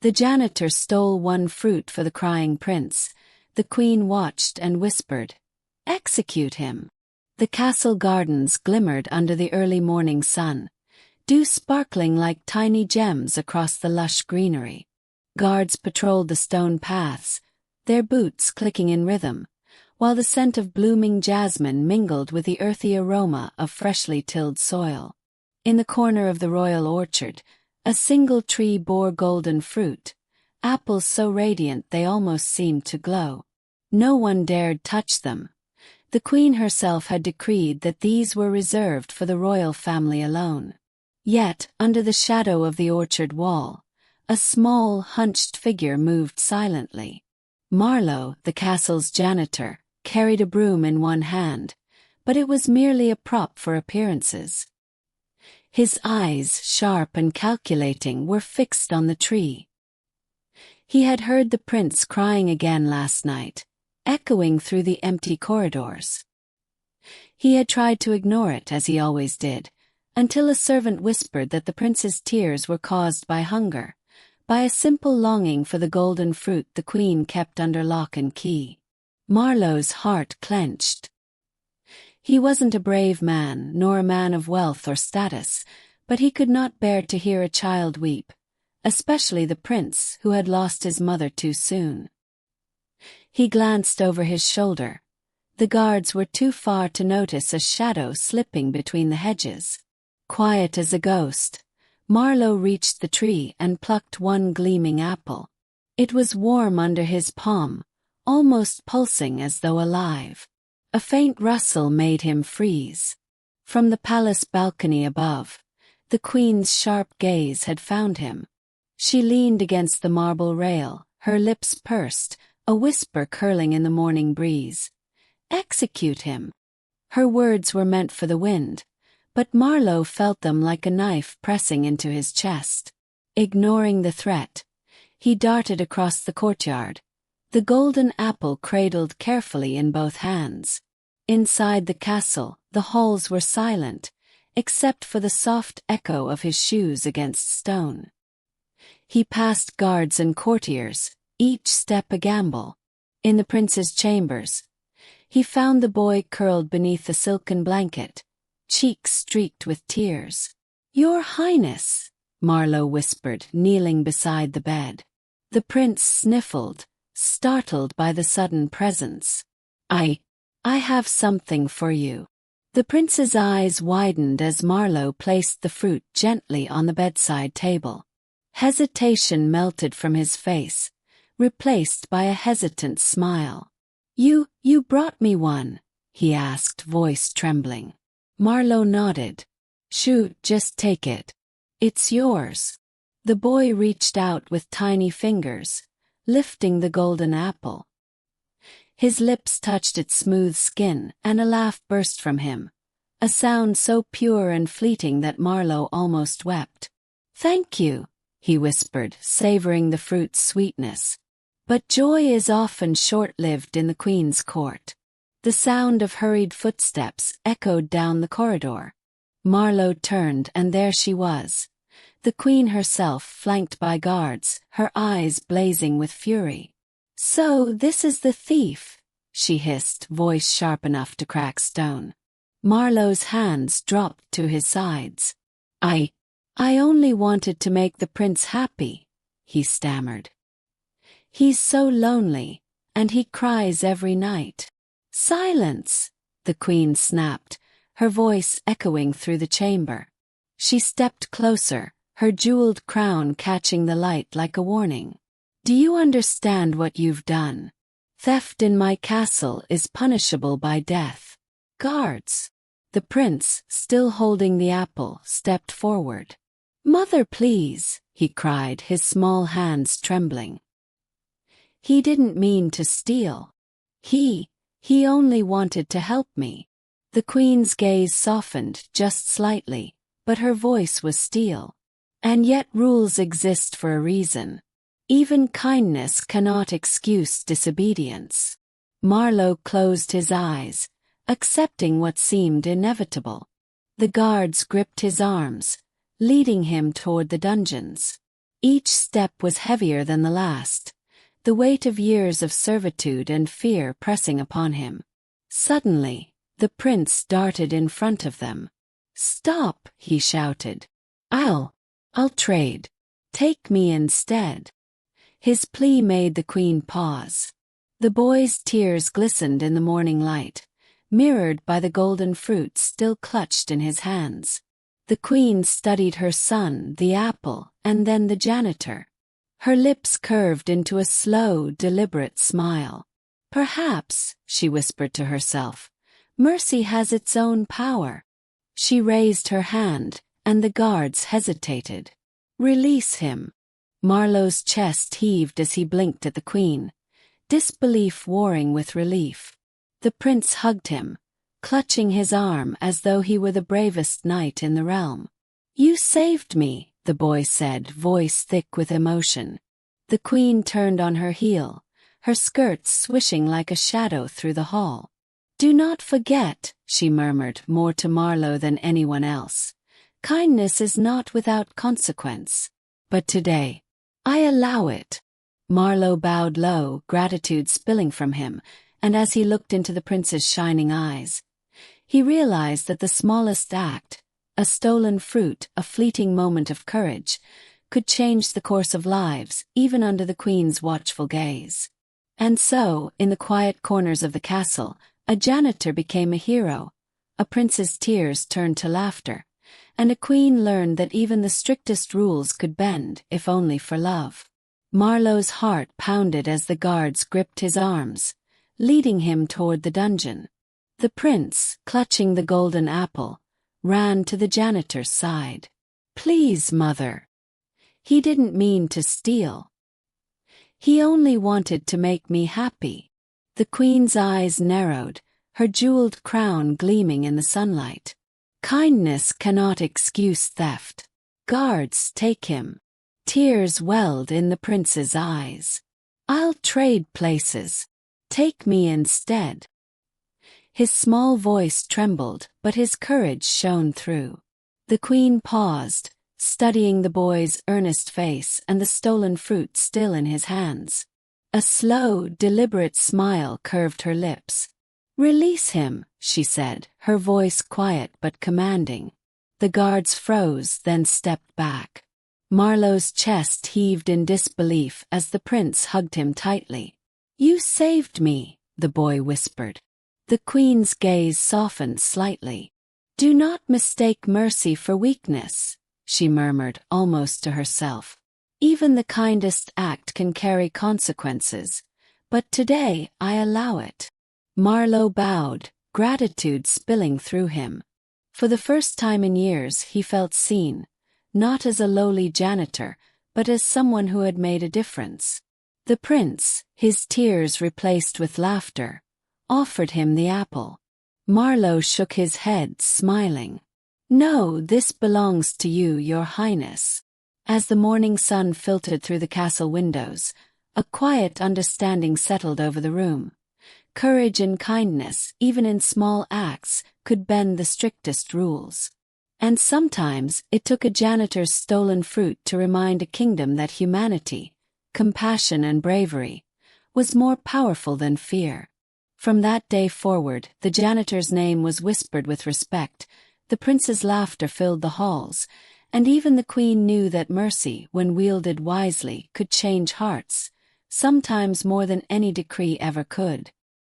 The janitor stole one fruit for the crying prince. The queen watched and whispered, "Execute him." The castle gardens glimmered under the early morning sun, dew sparkling like tiny gems across the lush greenery. Guards patrolled the stone paths, their boots clicking in rhythm, while the scent of blooming jasmine mingled with the earthy aroma of freshly tilled soil. In the corner of the royal orchard, a single tree bore golden fruit, apples so radiant they almost seemed to glow. No one dared touch them. The queen herself had decreed that these were reserved for the royal family alone. Yet, under the shadow of the orchard wall, a small, hunched figure moved silently. Marlowe, the castle's janitor, carried a broom in one hand, but it was merely a prop for appearances. His eyes, sharp and calculating, were fixed on the tree. He had heard the prince crying again last night, echoing through the empty corridors. He had tried to ignore it, as he always did, until a servant whispered that the prince's tears were caused by hunger, by a simple longing for the golden fruit the queen kept under lock and key. Marlowe's heart clenched. He wasn't a brave man, nor a man of wealth or status, but he could not bear to hear a child weep, especially the prince who had lost his mother too soon. He glanced over his shoulder. The guards were too far to notice a shadow slipping between the hedges. Quiet as a ghost, Marlowe reached the tree and plucked one gleaming apple. It was warm under his palm, almost pulsing as though alive. A faint rustle made him freeze. From the palace balcony above, the queen's sharp gaze had found him. She leaned against the marble rail, her lips pursed, a whisper curling in the morning breeze. "Execute him." Her words were meant for the wind, but Marlowe felt them like a knife pressing into his chest. Ignoring the threat, he darted across the courtyard, the golden apple cradled carefully in both hands. Inside the castle, the halls were silent, except for the soft echo of his shoes against stone. He passed guards and courtiers, each step a gamble. In the prince's chambers, he found the boy curled beneath a silken blanket, cheeks streaked with tears. "Your Highness," Marlowe whispered, kneeling beside the bed. The prince sniffled, startled by the sudden presence. I have something for you." The prince's eyes widened as Marlowe placed the fruit gently on the bedside table. Hesitation melted from his face, replaced by a hesitant smile. You brought me one?" he asked, voice trembling. Marlowe nodded. "Shoo, just take it. It's yours." The boy reached out with tiny fingers, lifting the golden apple. His lips touched its smooth skin, and a laugh burst from him, a sound so pure and fleeting that Marlowe almost wept. "Thank you," he whispered, savoring the fruit's sweetness. But joy is often short-lived in the queen's court. The sound of hurried footsteps echoed down the corridor. Marlowe turned, and there she was, the queen herself, flanked by guards, her eyes blazing with fury. "So this is the thief," she hissed, voice sharp enough to crack stone. Marlowe's hands dropped to his sides. I only wanted to make the prince happy," he stammered. "He's so lonely, and he cries every night." "Silence!" the queen snapped, her voice echoing through the chamber. She stepped closer, her jeweled crown catching the light like a warning. "Do you understand what you've done? Theft in my castle is punishable by death." "Guards!" The prince, still holding the apple, stepped forward. "Mother, please," he cried, his small hands trembling. "He didn't mean to steal. He only wanted to help me." The queen's gaze softened just slightly, but her voice was steel. "And yet rules exist for a reason. Even kindness cannot excuse disobedience." Marlowe closed his eyes, accepting what seemed inevitable. The guards gripped his arms, leading him toward the dungeons. Each step was heavier than the last, the weight of years of servitude and fear pressing upon him. Suddenly, the prince darted in front of them. "Stop!" he shouted. I'll trade. Take me instead." His plea made the queen pause. The boy's tears glistened in the morning light, mirrored by the golden fruit still clutched in his hands. The queen studied her son, the apple, and then the janitor. Her lips curved into a slow, deliberate smile. "Perhaps," she whispered to herself, "mercy has its own power." She raised her hand, and the guards hesitated. "Release him." Marlowe's chest heaved as he blinked at the queen, disbelief warring with relief. The prince hugged him, clutching his arm as though he were the bravest knight in the realm. "You saved me," the boy said, voice thick with emotion. The queen turned on her heel, her skirts swishing like a shadow through the hall. "Do not forget," she murmured, more to Marlowe than anyone else. "Kindness is not without consequence. But today, I allow it." Marlowe bowed low, gratitude spilling from him, and as he looked into the prince's shining eyes, he realized that the smallest act, a stolen fruit, a fleeting moment of courage, could change the course of lives, even under the queen's watchful gaze. And so, in the quiet corners of the castle, a janitor became a hero, a prince's tears turned to laughter, and a queen learned that even the strictest rules could bend, if only for love. Marlowe's heart pounded as the guards gripped his arms, leading him toward the dungeon. The prince, clutching the golden apple, ran to the janitor's side. "Please, mother." He didn't mean to steal. He only wanted to make me happy. The queen's eyes narrowed, her jeweled crown gleaming in the sunlight. "Kindness cannot excuse theft. Guards, take him." Tears welled in the prince's eyes. "I'll trade places. Take me instead." His small voice trembled, but his courage shone through. The queen paused, studying the boy's earnest face and the stolen fruit still in his hands. A slow, deliberate smile curved her lips. "Release him," she said, her voice quiet but commanding. The guards froze, then stepped back. Marlowe's chest heaved in disbelief as the prince hugged him tightly. "You saved me," the boy whispered. The queen's gaze softened slightly. "Do not mistake mercy for weakness," she murmured, almost to herself. "Even the kindest act can carry consequences, but today I allow it." Marlowe bowed, gratitude spilling through him. For the first time in years he felt seen, not as a lowly janitor, but as someone who had made a difference. The prince, his tears replaced with laughter, offered him the apple. Marlowe shook his head, smiling. "No, this belongs to you, your highness." As the morning sun filtered through the castle windows, a quiet understanding settled over the room. Courage and kindness, even in small acts, could bend the strictest rules. And sometimes it took a janitor's stolen fruit to remind a kingdom that humanity, compassion and bravery, was more powerful than fear. From that day forward, the janitor's name was whispered with respect, the prince's laughter filled the halls, and even the queen knew that mercy, when wielded wisely, could change hearts, sometimes more than any decree ever could.